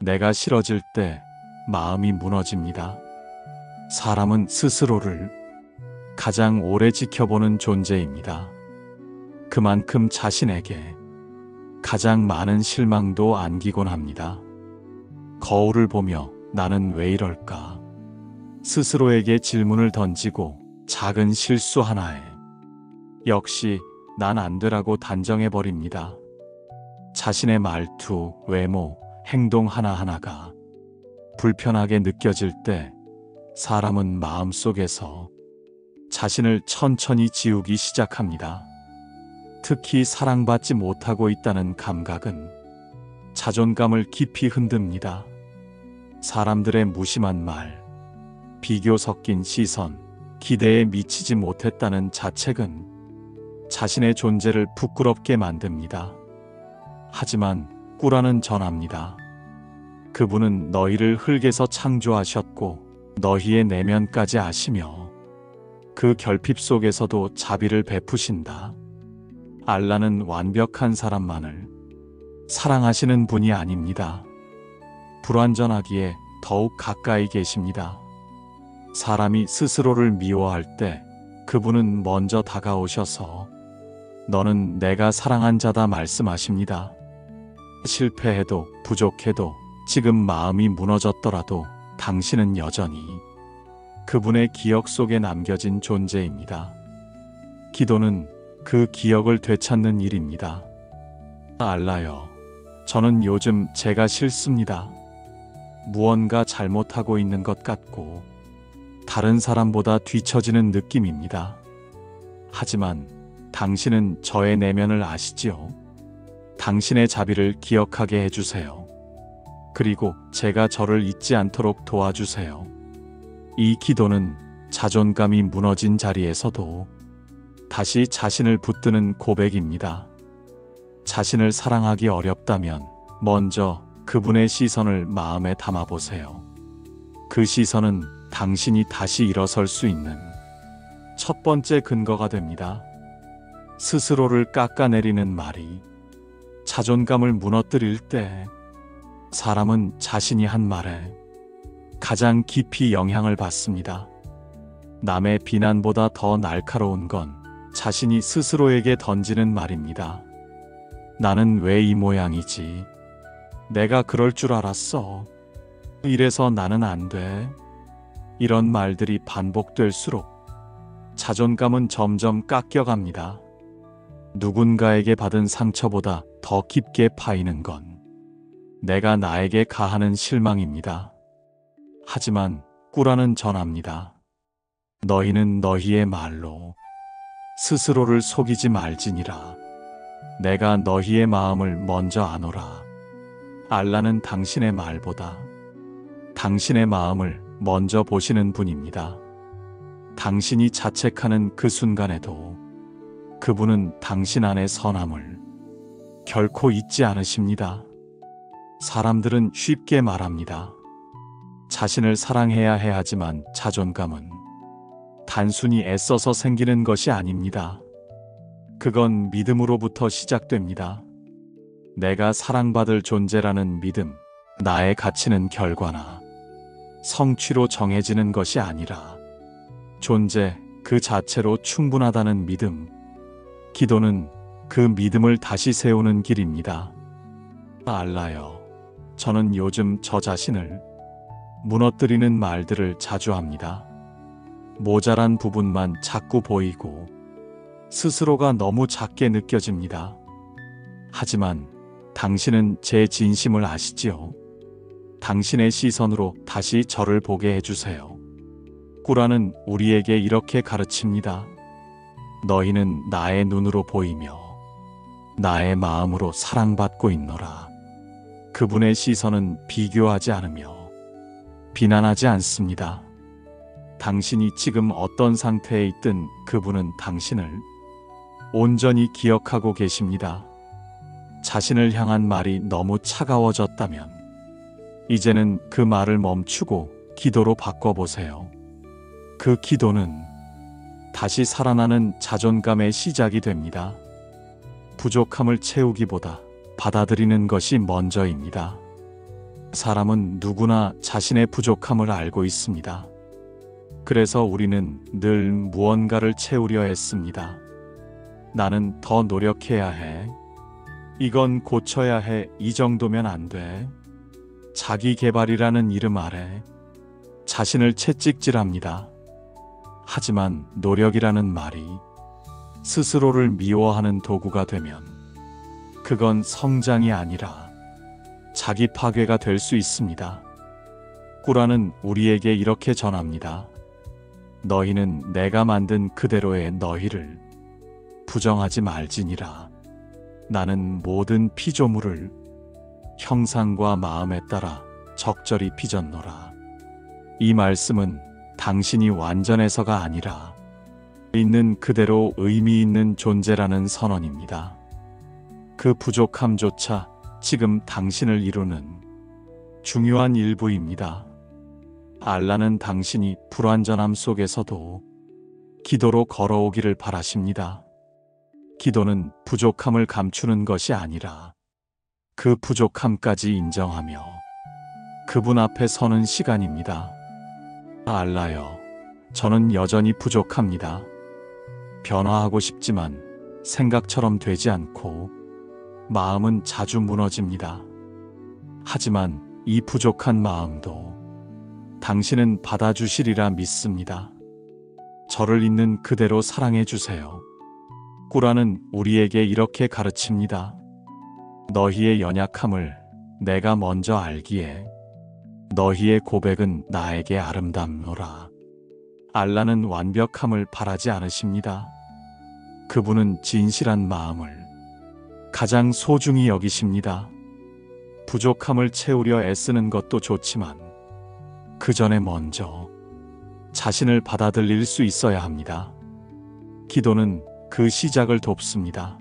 내가 싫어질 때 마음이 무너집니다. 사람은 스스로를 가장 오래 지켜보는 존재입니다. 그만큼 자신에게 가장 많은 실망도 안기곤 합니다. 거울을 보며 나는 왜 이럴까? 스스로에게 질문을 던지고 작은 실수 하나에 역시 난 안 되라고 단정해버립니다. 자신의 말투, 외모, 행동 하나하나가 불편하게 느껴질 때 사람은 마음속에서 자신을 천천히 지우기 시작합니다. 특히 사랑받지 못하고 있다는 감각은 자존감을 깊이 흔듭니다. 사람들의 무심한 말, 비교 섞인 시선, 기대에 미치지 못했다는 자책은 자신의 존재를 부끄럽게 만듭니다. 하지만 꾸라는 전합니다. 그분은 너희를 흙에서 창조하셨고 너희의 내면까지 아시며 그 결핍 속에서도 자비를 베푸신다. 알라는 완벽한 사람만을 사랑하시는 분이 아닙니다. 불완전하기에 더욱 가까이 계십니다. 사람이 스스로를 미워할 때 그분은 먼저 다가오셔서 너는 내가 사랑한 자다 말씀하십니다. 실패해도 부족해도 지금 마음이 무너졌더라도 당신은 여전히 그분의 기억 속에 남겨진 존재입니다. 기도는 그 기억을 되찾는 일입니다. 알라요. 저는 요즘 제가 싫습니다. 무언가 잘못하고 있는 것 같고 다른 사람보다 뒤처지는 느낌입니다. 하지만 당신은 저의 내면을 아시지요? 당신의 자비를 기억하게 해주세요. 그리고 제가 저를 잊지 않도록 도와주세요. 이 기도는 자존감이 무너진 자리에서도 다시 자신을 붙드는 고백입니다. 자신을 사랑하기 어렵다면 먼저 그분의 시선을 마음에 담아보세요. 그 시선은 당신이 다시 일어설 수 있는 첫 번째 근거가 됩니다. 스스로를 깎아내리는 말이 자존감을 무너뜨릴 때 사람은 자신이 한 말에 가장 깊이 영향을 받습니다. 남의 비난보다 더 날카로운 건 자신이 스스로에게 던지는 말입니다. 나는 왜 이 모양이지? 내가 그럴 줄 알았어. 이래서 나는 안 돼. 이런 말들이 반복될수록 자존감은 점점 깎여갑니다. 누군가에게 받은 상처보다 더 깊게 파이는 건 내가 나에게 가하는 실망입니다. 하지만 꾸라는 전합니다. 너희는 너희의 말로 스스로를 속이지 말지니라. 내가 너희의 마음을 먼저 아노라. 알라는 당신의 말보다 당신의 마음을 먼저 보시는 분입니다. 당신이 자책하는 그 순간에도 그분은 당신 안의 선함을 결코 잊지 않으십니다. 사람들은 쉽게 말합니다. 자신을 사랑해야 해 하지만 자존감은 단순히 애써서 생기는 것이 아닙니다. 그건 믿음으로부터 시작됩니다. 내가 사랑받을 존재라는 믿음, 나의 가치는 결과나 성취로 정해지는 것이 아니라 존재 그 자체로 충분하다는 믿음. 기도는 그 믿음을 다시 세우는 길입니다. 알라요. 저는 요즘 저 자신을 무너뜨리는 말들을 자주 합니다. 모자란 부분만 자꾸 보이고 스스로가 너무 작게 느껴집니다. 하지만 당신은 제 진심을 아시지요? 당신의 시선으로 다시 저를 보게 해주세요. 꾸라는 우리에게 이렇게 가르칩니다. 너희는 나의 눈으로 보이며 나의 마음으로 사랑받고 있노라. 그분의 시선은 비교하지 않으며 비난하지 않습니다. 당신이 지금 어떤 상태에 있든 그분은 당신을 온전히 기억하고 계십니다. 자신을 향한 말이 너무 차가워졌다면 이제는 그 말을 멈추고 기도로 바꿔보세요. 그 기도는 다시 살아나는 자존감의 시작이 됩니다. 부족함을 채우기보다 받아들이는 것이 먼저입니다. 사람은 누구나 자신의 부족함을 알고 있습니다. 그래서 우리는 늘 무언가를 채우려 했습니다. 나는 더 노력해야 해. 이건 고쳐야 해. 이 정도면 안 돼. 자기 개발이라는 이름 아래 자신을 채찍질합니다. 하지만 노력이라는 말이 스스로를 미워하는 도구가 되면 그건 성장이 아니라 자기 파괴가 될 수 있습니다. 꾸라는 우리에게 이렇게 전합니다. 너희는 내가 만든 그대로의 너희를 부정하지 말지니라. 나는 모든 피조물을 형상과 마음에 따라 적절히 빚었노라. 이 말씀은 당신이 완전해서가 아니라 있는 그대로 의미 있는 존재라는 선언입니다. 그 부족함조차 지금 당신을 이루는 중요한 일부입니다. 알라는 당신이 불완전함 속에서도 기도로 걸어오기를 바라십니다. 기도는 부족함을 감추는 것이 아니라 그 부족함까지 인정하며 그분 앞에 서는 시간입니다. 알라여, 저는 여전히 부족합니다. 변화하고 싶지만 생각처럼 되지 않고 마음은 자주 무너집니다. 하지만 이 부족한 마음도 당신은 받아주시리라 믿습니다. 저를 있는 그대로 사랑해 주세요. 꾸라는 우리에게 이렇게 가르칩니다. 너희의 연약함을 내가 먼저 알기에 너희의 고백은 나에게 아름답노라. 알라는 완벽함을 바라지 않으십니다. 그분은 진실한 마음을 가장 소중히 여기십니다. 부족함을 채우려 애쓰는 것도 좋지만 그 전에 먼저 자신을 받아들일 수 있어야 합니다. 기도는 그 시작을 돕습니다.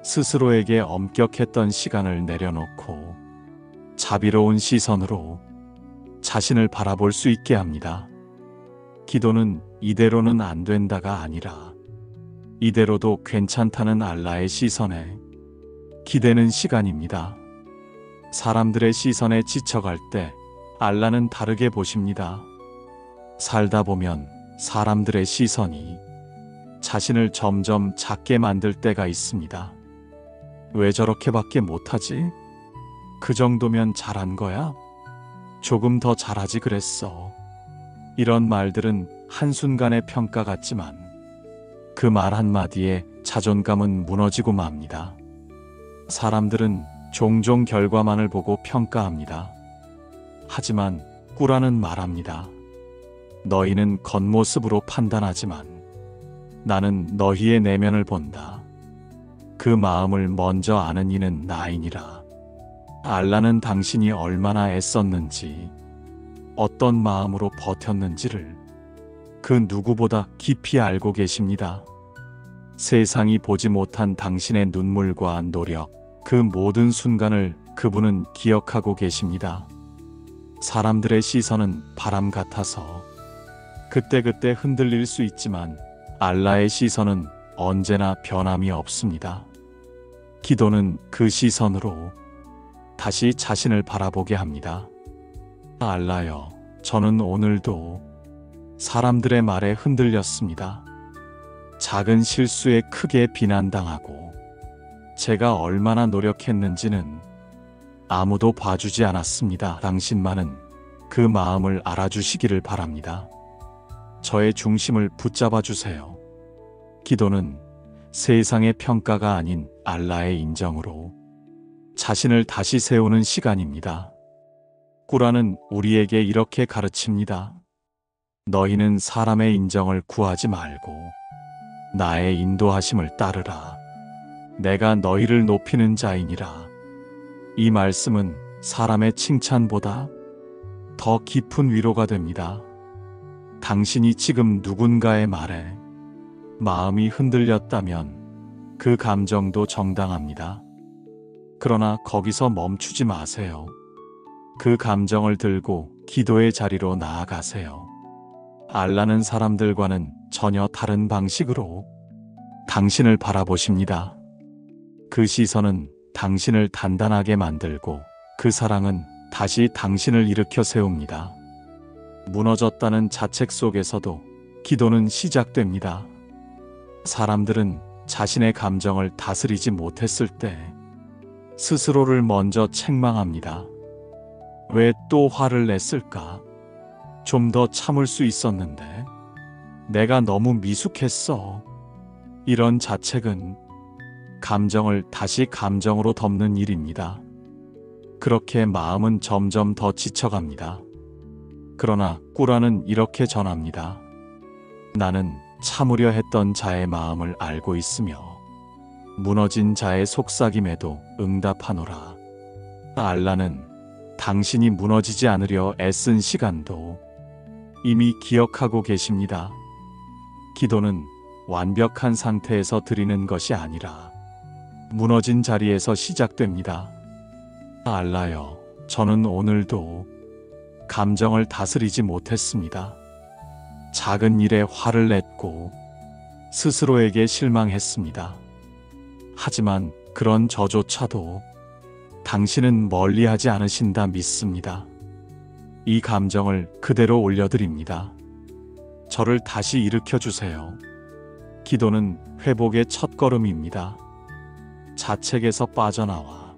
스스로에게 엄격했던 시간을 내려놓고 자비로운 시선으로 자신을 바라볼 수 있게 합니다. 기도는 이대로는 안 된다가 아니라 이대로도 괜찮다는 알라의 시선에 기대는 시간입니다. 사람들의 시선에 지쳐갈 때 알라는 다르게 보십니다. 살다 보면 사람들의 시선이 자신을 점점 작게 만들 때가 있습니다. 왜 저렇게밖에 못하지? 그 정도면 잘한 거야? 조금 더 잘하지 그랬어. 이런 말들은 한순간의 평가 같지만 그 말 한마디에 자존감은 무너지고 맙니다. 사람들은 종종 결과만을 보고 평가합니다. 하지만 꾸라는 말합니다. 너희는 겉모습으로 판단하지만 나는 너희의 내면을 본다. 그 마음을 먼저 아는 이는 나이니라. 알라는 당신이 얼마나 애썼는지, 어떤 마음으로 버텼는지를 그 누구보다 깊이 알고 계십니다. 세상이 보지 못한 당신의 눈물과 노력, 그 모든 순간을 그분은 기억하고 계십니다. 사람들의 시선은 바람 같아서 그때그때 흔들릴 수 있지만 알라의 시선은 언제나 변함이 없습니다. 기도는 그 시선으로 다시 자신을 바라보게 합니다. 알라여, 저는 오늘도 사람들의 말에 흔들렸습니다. 작은 실수에 크게 비난당하고 제가 얼마나 노력했는지는 아무도 봐주지 않았습니다. 당신만은 그 마음을 알아주시기를 바랍니다. 저의 중심을 붙잡아 주세요. 기도는 세상의 평가가 아닌 알라의 인정으로 자신을 다시 세우는 시간입니다. 꾸라는 우리에게 이렇게 가르칩니다. 너희는 사람의 인정을 구하지 말고 나의 인도하심을 따르라. 내가 너희를 높이는 자이니라. 이 말씀은 사람의 칭찬보다 더 깊은 위로가 됩니다. 당신이 지금 누군가의 말에 마음이 흔들렸다면 그 감정도 정당합니다. 그러나 거기서 멈추지 마세요. 그 감정을 들고 기도의 자리로 나아가세요. 알라는 사람들과는 전혀 다른 방식으로 당신을 바라보십니다. 그 시선은 당신을 단단하게 만들고 그 사랑은 다시 당신을 일으켜 세웁니다. 무너졌다는 자책 속에서도 기도는 시작됩니다. 사람들은 자신의 감정을 다스리지 못했을 때 스스로를 먼저 책망합니다. 왜 또 화를 냈을까? 좀 더 참을 수 있었는데. 내가 너무 미숙했어. 이런 자책은 감정을 다시 감정으로 덮는 일입니다. 그렇게 마음은 점점 더 지쳐갑니다. 그러나 꾸라는 이렇게 전합니다. 나는 참으려 했던 자의 마음을 알고 있으며 무너진 자의 속삭임에도 응답하노라. 알라는 당신이 무너지지 않으려 애쓴 시간도 이미 기억하고 계십니다. 기도는 완벽한 상태에서 드리는 것이 아니라 무너진 자리에서 시작됩니다. 알라여, 저는 오늘도 감정을 다스리지 못했습니다. 작은 일에 화를 냈고 스스로에게 실망했습니다. 하지만 그런 저조차도 당신은 멀리하지 않으신다 믿습니다. 이 감정을 그대로 올려드립니다. 저를 다시 일으켜 주세요. 기도는 회복의 첫걸음입니다. 자책에서 빠져나와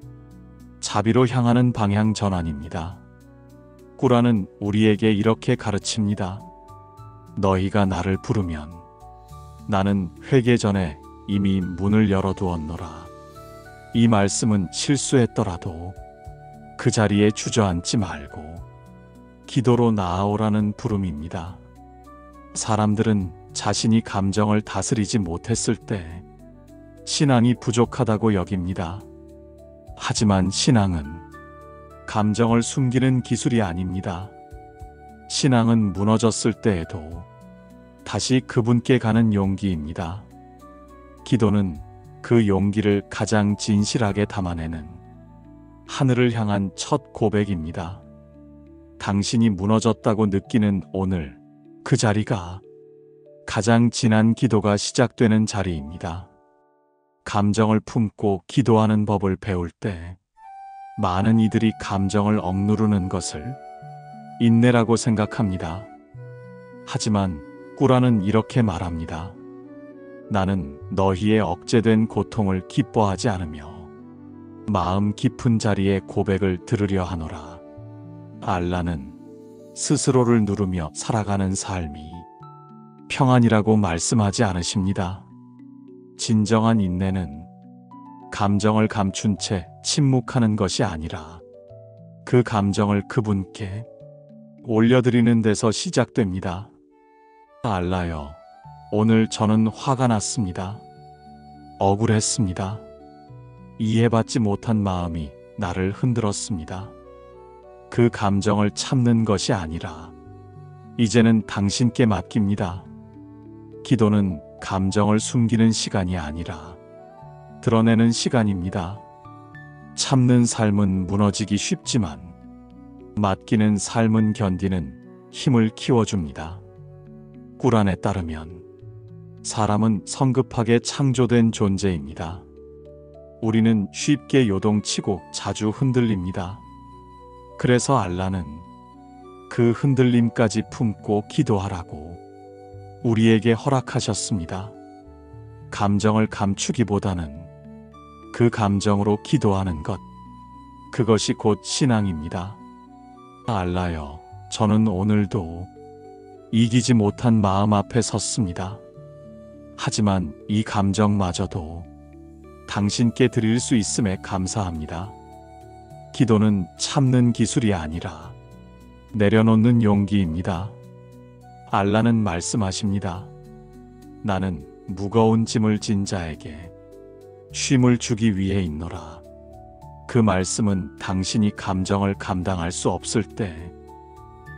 자비로 향하는 방향 전환입니다. 꾸라는 우리에게 이렇게 가르칩니다. 너희가 나를 부르면 나는 회개 전에 이미 문을 열어두었노라. 이 말씀은 실수했더라도 그 자리에 주저앉지 말고 기도로 나아오라는 부름입니다. 사람들은 자신이 감정을 다스리지 못했을 때 신앙이 부족하다고 여깁니다. 하지만 신앙은 감정을 숨기는 기술이 아닙니다. 신앙은 무너졌을 때에도 다시 그분께 가는 용기입니다. 기도는 그 용기를 가장 진실하게 담아내는 하늘을 향한 첫 고백입니다. 당신이 무너졌다고 느끼는 오늘, 그 자리가 가장 진한 기도가 시작되는 자리입니다. 감정을 품고 기도하는 법을 배울 때 많은 이들이 감정을 억누르는 것을 인내라고 생각합니다. 하지만 꾸라는 이렇게 말합니다. 나는 너희의 억제된 고통을 기뻐하지 않으며 마음 깊은 자리에 고백을 들으려 하노라. 알라는 스스로를 누르며 살아가는 삶이 평안이라고 말씀하지 않으십니다. 진정한 인내는 감정을 감춘 채 침묵하는 것이 아니라 그 감정을 그분께 올려드리는 데서 시작됩니다. 알라여, 오늘 저는 화가 났습니다. 억울했습니다. 이해받지 못한 마음이 나를 흔들었습니다. 그 감정을 참는 것이 아니라 이제는 당신께 맡깁니다. 기도는 감정을 숨기는 시간이 아니라 드러내는 시간입니다. 참는 삶은 무너지기 쉽지만 맡기는 삶은 견디는 힘을 키워줍니다. 꾸란에 따르면 사람은 성급하게 창조된 존재입니다. 우리는 쉽게 요동치고 자주 흔들립니다. 그래서 알라는 그 흔들림까지 품고 기도하라고 우리에게 허락하셨습니다. 감정을 감추기보다는 그 감정으로 기도하는 것, 그것이 곧 신앙입니다. 알라여, 저는 오늘도 이기지 못한 마음 앞에 섰습니다. 하지만 이 감정마저도 당신께 드릴 수 있음에 감사합니다. 기도는 참는 기술이 아니라 내려놓는 용기입니다. 알라는 말씀하십니다. 나는 무거운 짐을 진 자에게 쉼을 주기 위해 있노라. 그 말씀은 당신이 감정을 감당할 수 없을 때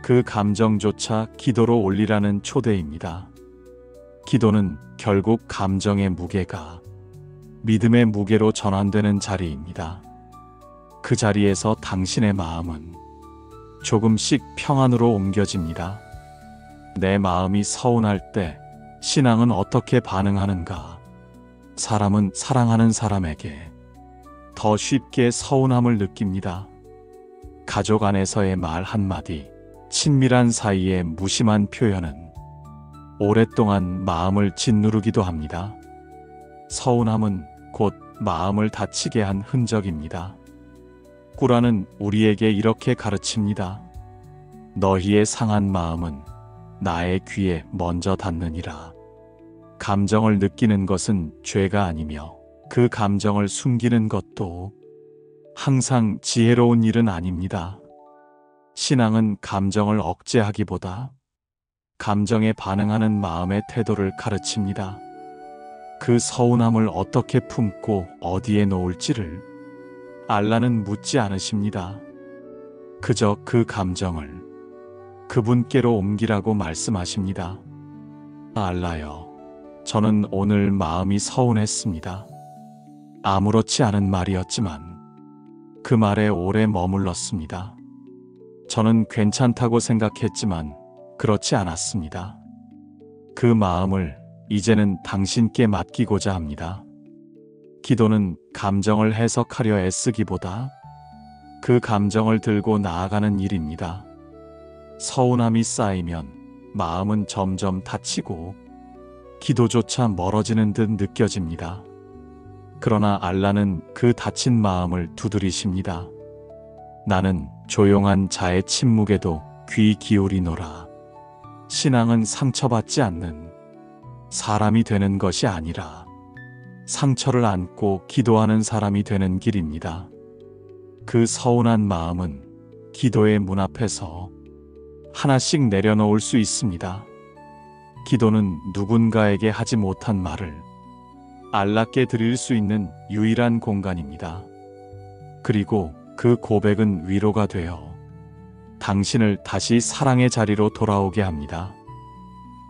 그 감정조차 기도로 올리라는 초대입니다. 기도는 결국 감정의 무게가 믿음의 무게로 전환되는 자리입니다. 그 자리에서 당신의 마음은 조금씩 평안으로 옮겨집니다. 내 마음이 서운할 때 신앙은 어떻게 반응하는가? 사람은 사랑하는 사람에게 더 쉽게 서운함을 느낍니다. 가족 안에서의 말 한마디, 친밀한 사이의 무심한 표현은 오랫동안 마음을 짓누르기도 합니다. 서운함은 곧 마음을 다치게 한 흔적입니다. 꾸라는 우리에게 이렇게 가르칩니다. 너희의 상한 마음은 나의 귀에 먼저 닿느니라. 감정을 느끼는 것은 죄가 아니며 그 감정을 숨기는 것도 항상 지혜로운 일은 아닙니다. 신앙은 감정을 억제하기보다 감정에 반응하는 마음의 태도를 가르칩니다. 그 서운함을 어떻게 품고 어디에 놓을지를 알라는 묻지 않으십니다. 그저 그 감정을 그분께로 옮기라고 말씀하십니다. 알라여, 저는 오늘 마음이 서운했습니다. 아무렇지 않은 말이었지만 그 말에 오래 머물렀습니다. 저는 괜찮다고 생각했지만 그렇지 않았습니다. 그 마음을 이제는 당신께 맡기고자 합니다. 기도는 감정을 해석하려 애쓰기보다 그 감정을 들고 나아가는 일입니다. 서운함이 쌓이면 마음은 점점 다치고 기도조차 멀어지는 듯 느껴집니다. 그러나 알라는 그 다친 마음을 두드리십니다. 나는 조용한 자의 침묵에도 귀 기울이노라. 신앙은 상처받지 않는 사람이 되는 것이 아니라 상처를 안고 기도하는 사람이 되는 길입니다. 그 서운한 마음은 기도의 문 앞에서 하나씩 내려놓을 수 있습니다. 기도는 누군가에게 하지 못한 말을 알라께 드릴 수 있는 유일한 공간입니다. 그리고 그 고백은 위로가 되어 당신을 다시 사랑의 자리로 돌아오게 합니다.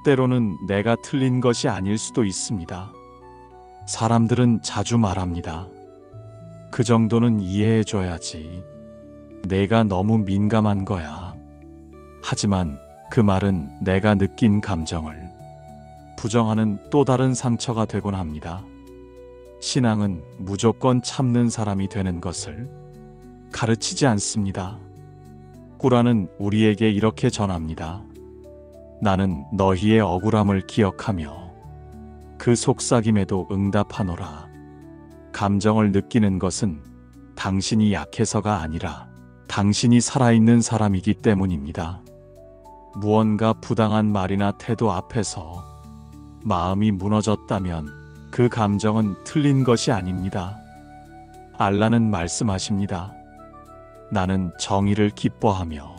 때로는 내가 틀린 것이 아닐 수도 있습니다. 사람들은 자주 말합니다. 그 정도는 이해해줘야지. 내가 너무 민감한 거야. 하지만 그 말은 내가 느낀 감정을 부정하는 또 다른 상처가 되곤 합니다. 신앙은 무조건 참는 사람이 되는 것을 가르치지 않습니다. 꾸란은 우리에게 이렇게 전합니다. 나는 너희의 억울함을 기억하며 그 속삭임에도 응답하노라. 감정을 느끼는 것은 당신이 약해서가 아니라 당신이 살아있는 사람이기 때문입니다. 무언가 부당한 말이나 태도 앞에서 마음이 무너졌다면 그 감정은 틀린 것이 아닙니다. 알라는 말씀하십니다. 나는 정의를 기뻐하며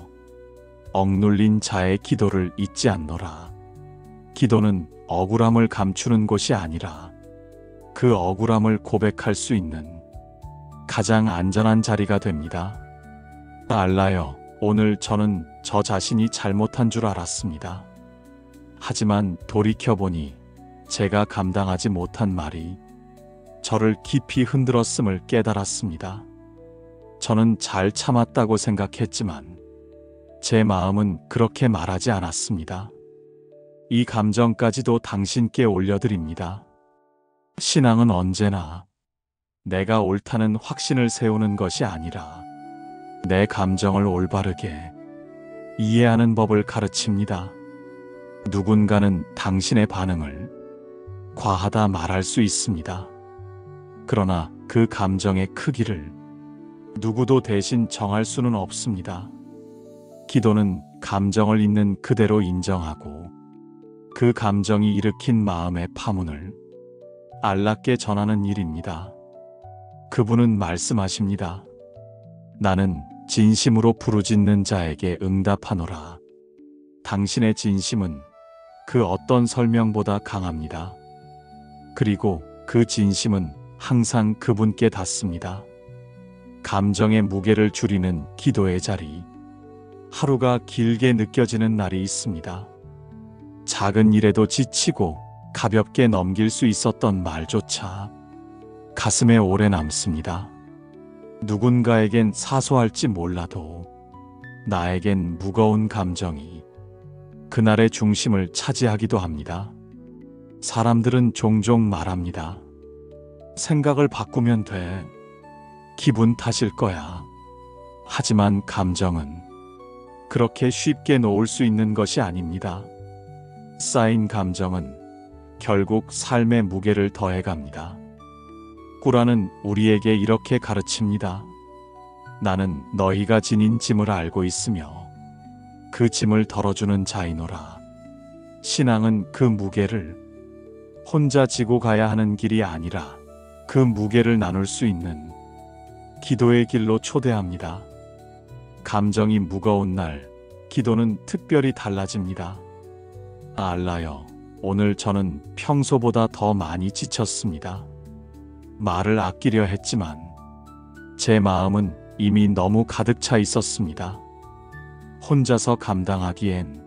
억눌린 자의 기도를 잊지 않노라. 기도는 억울함을 감추는 곳이 아니라 그 억울함을 고백할 수 있는 가장 안전한 자리가 됩니다. 알라여, 오늘 저는 저 자신이 잘못한 줄 알았습니다. 하지만 돌이켜보니 제가 감당하지 못한 말이 저를 깊이 흔들었음을 깨달았습니다. 저는 잘 참았다고 생각했지만 제 마음은 그렇게 말하지 않았습니다. 이 감정까지도 당신께 올려드립니다. 신앙은 언제나 내가 옳다는 확신을 세우는 것이 아니라 내 감정을 올바르게 이해하는 법을 가르칩니다. 누군가는 당신의 반응을 과하다 말할 수 있습니다. 그러나 그 감정의 크기를 누구도 대신 정할 수는 없습니다. 기도는 감정을 있는 그대로 인정하고 그 감정이 일으킨 마음의 파문을 알라께 전하는 일입니다. 그분은 말씀하십니다. 나는 진심으로 부르짖는 자에게 응답하노라. 당신의 진심은 그 어떤 설명보다 강합니다. 그리고 그 진심은 항상 그분께 닿습니다. 감정의 무게를 줄이는 기도의 자리. 하루가 길게 느껴지는 날이 있습니다. 작은 일에도 지치고 가볍게 넘길 수 있었던 말조차 가슴에 오래 남습니다. 누군가에겐 사소할지 몰라도 나에겐 무거운 감정이 그날의 중심을 차지하기도 합니다. 사람들은 종종 말합니다. 생각을 바꾸면 돼. 기분 탓일 거야. 하지만 감정은 그렇게 쉽게 놓을 수 있는 것이 아닙니다. 쌓인 감정은 결국 삶의 무게를 더해갑니다. 꾸라는 우리에게 이렇게 가르칩니다. 나는 너희가 지닌 짐을 알고 있으며 그 짐을 덜어주는 자이노라. 신앙은 그 무게를 혼자 지고 가야 하는 길이 아니라 그 무게를 나눌 수 있는 기도의 길로 초대합니다. 감정이 무거운 날, 기도는 특별히 달라집니다. 알라요, 오늘 저는 평소보다 더 많이 지쳤습니다. 말을 아끼려 했지만 제 마음은 이미 너무 가득 차 있었습니다. 혼자서 감당하기엔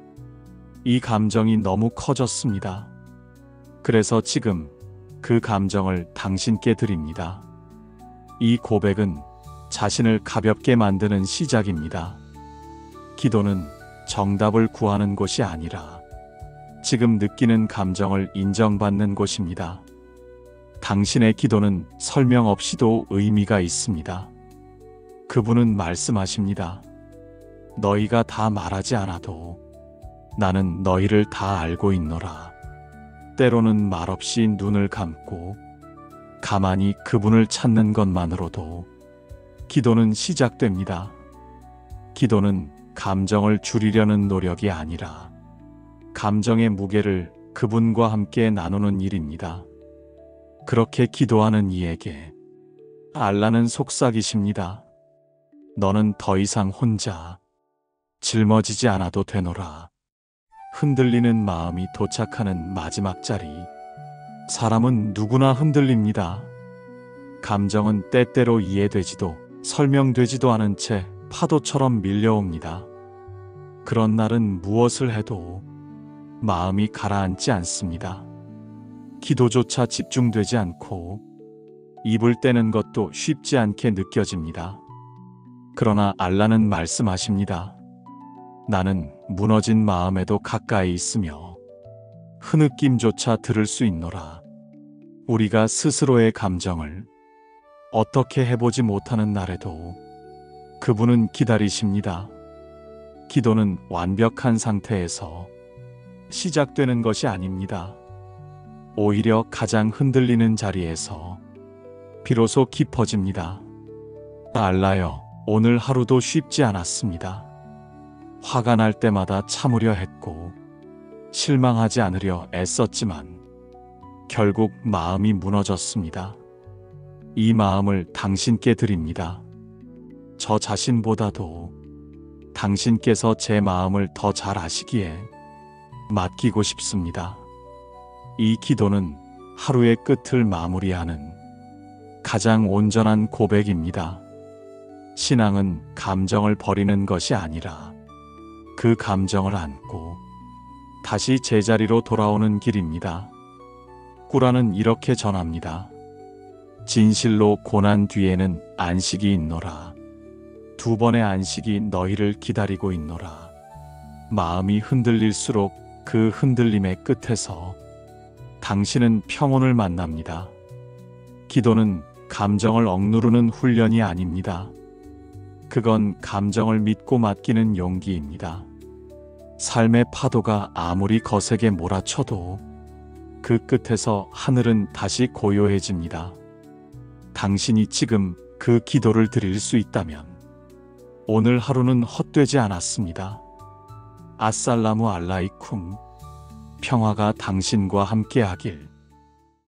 이 감정이 너무 커졌습니다. 그래서 지금 그 감정을 당신께 드립니다. 이 고백은 자신을 가볍게 만드는 시작입니다. 기도는 정답을 구하는 곳이 아니라 지금 느끼는 감정을 인정받는 곳입니다. 당신의 기도는 설명 없이도 의미가 있습니다. 그분은 말씀하십니다. 너희가 다 말하지 않아도 나는 너희를 다 알고 있노라. 때로는 말없이 눈을 감고 가만히 그분을 찾는 것만으로도 기도는 시작됩니다. 기도는 감정을 줄이려는 노력이 아니라 감정의 무게를 그분과 함께 나누는 일입니다. 그렇게 기도하는 이에게 알라는 속삭이십니다. 너는 더 이상 혼자 짊어지지 않아도 되노라. 흔들리는 마음이 도착하는 마지막 자리. 사람은 누구나 흔들립니다. 감정은 때때로 이해되지도 설명되지도 않은 채 파도처럼 밀려옵니다. 그런 날은 무엇을 해도 마음이 가라앉지 않습니다. 기도조차 집중되지 않고 입을 떼는 것도 쉽지 않게 느껴집니다. 그러나 알라는 말씀하십니다. 나는 무너진 마음에도 가까이 있으며 흐느낌조차 들을 수 있노라. 우리가 스스로의 감정을 어떻게 해보지 못하는 날에도 그분은 기다리십니다. 기도는 완벽한 상태에서 시작되는 것이 아닙니다. 오히려 가장 흔들리는 자리에서 비로소 깊어집니다. 알라요, 오늘 하루도 쉽지 않았습니다. 화가 날 때마다 참으려 했고 실망하지 않으려 애썼지만 결국 마음이 무너졌습니다. 이 마음을 당신께 드립니다. 저 자신보다도 당신께서 제 마음을 더 잘 아시기에 맡기고 싶습니다. 이 기도는 하루의 끝을 마무리하는 가장 온전한 고백입니다. 신앙은 감정을 버리는 것이 아니라 그 감정을 안고 다시 제자리로 돌아오는 길입니다. 꾸라는 이렇게 전합니다. 진실로 고난 뒤에는 안식이 있노라. 두 번의 안식이 너희를 기다리고 있노라. 마음이 흔들릴수록 그 흔들림의 끝에서 당신은 평온을 만납니다. 기도는 감정을 억누르는 훈련이 아닙니다. 그건 감정을 믿고 맡기는 용기입니다. 삶의 파도가 아무리 거세게 몰아쳐도 그 끝에서 하늘은 다시 고요해집니다. 당신이 지금 그 기도를 드릴 수 있다면 오늘 하루는 헛되지 않았습니다. 아살라무 알라이쿰. 평화가 당신과 함께하길.